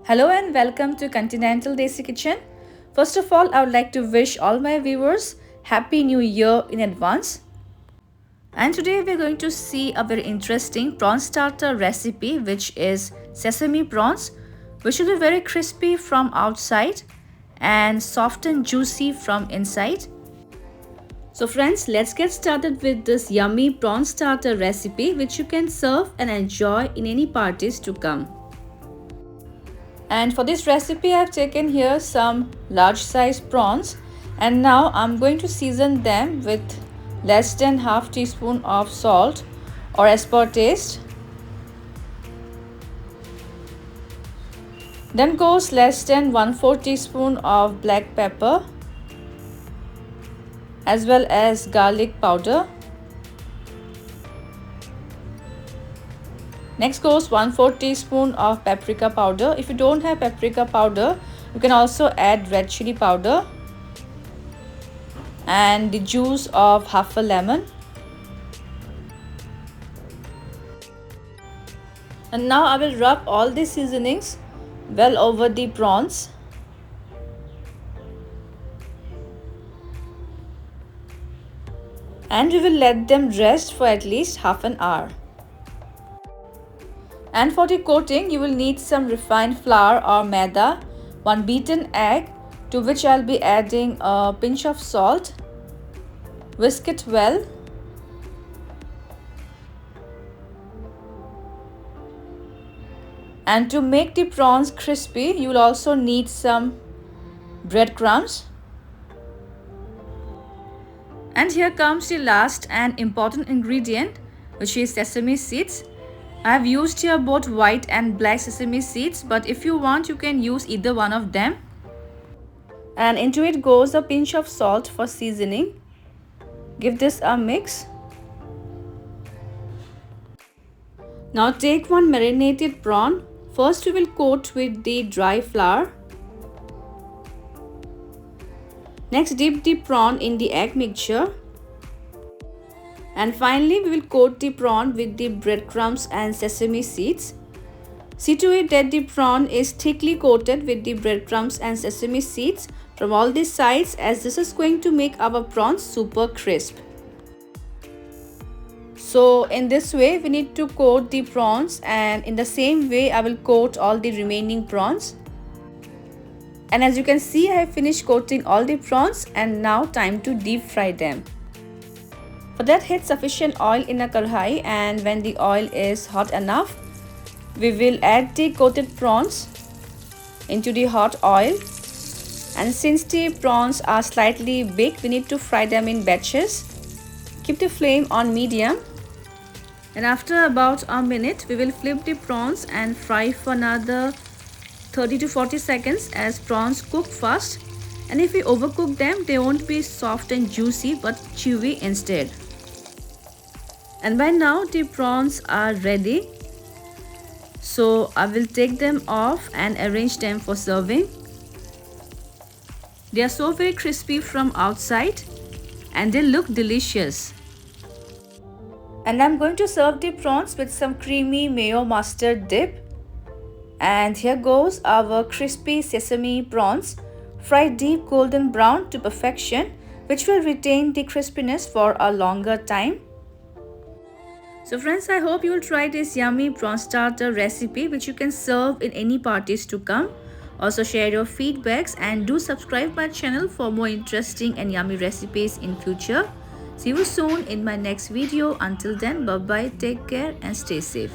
Hello and welcome to Continental Desi Kitchen. First of all, I would like to wish all my viewers Happy New Year in advance. And today we're going to see a very interesting prawn starter recipe, which is sesame prawns, which will be very crispy from outside and soft and juicy from inside. So friends, let's get started with this yummy prawn starter recipe, which you can serve and enjoy in any parties to come. And for this recipe, I've taken here some large size prawns, and now I'm going to season them with less than half teaspoon of salt or as per taste. Then goes less than 1/4 teaspoon of black pepper as well as garlic powder. Next goes 1/4 teaspoon of paprika powder. If you don't have paprika powder, you can also add red chili powder, and the juice of half a lemon. And now I will rub all the seasonings well over the prawns. And we will let them rest for at least half an hour. And for the coating, you will need some refined flour or maida, 1 beaten egg, to which I'll be adding a pinch of salt. Whisk it well. And to make the prawns crispy, you will also need some breadcrumbs. And here comes the last and important ingredient, which is sesame seeds. I have used here both white and black sesame seeds, but if you want, you can use either one of them. And into it goes a pinch of salt for seasoning. Give this a mix. Now take one marinated prawn. First we will coat with the dry flour. Next dip the prawn in the egg mixture. And finally, we will coat the prawn with the breadcrumbs and sesame seeds. See to it that the prawn is thickly coated with the breadcrumbs and sesame seeds from all the sides, as this is going to make our prawns super crisp. So in this way, we need to coat the prawns, and in the same way, I will coat all the remaining prawns. And as you can see, I have finished coating all the prawns, and now time to deep fry them. For that, heat sufficient oil in a kadhai, and when the oil is hot enough, we will add the coated prawns into the hot oil. And since the prawns are slightly big, we need to fry them in batches. Keep the flame on medium. And after about a minute, we will flip the prawns and fry for another 30 to 40 seconds, as prawns cook fast. And if we overcook them, they won't be soft and juicy but chewy instead. And by now the prawns are ready. So I will take them off and arrange them for serving. They are so very crispy from outside and they look delicious. And I'm going to serve the prawns with some creamy mayo mustard dip. And here goes our crispy sesame prawns, fried deep golden brown to perfection, which will retain the crispiness for a longer time. So friends, I hope you will try this yummy prawn starter recipe, which you can serve in any parties to come. Also share your feedbacks and do subscribe my channel for more interesting and yummy recipes in future. See you soon in my next video. Until then, bye bye, take care and stay safe.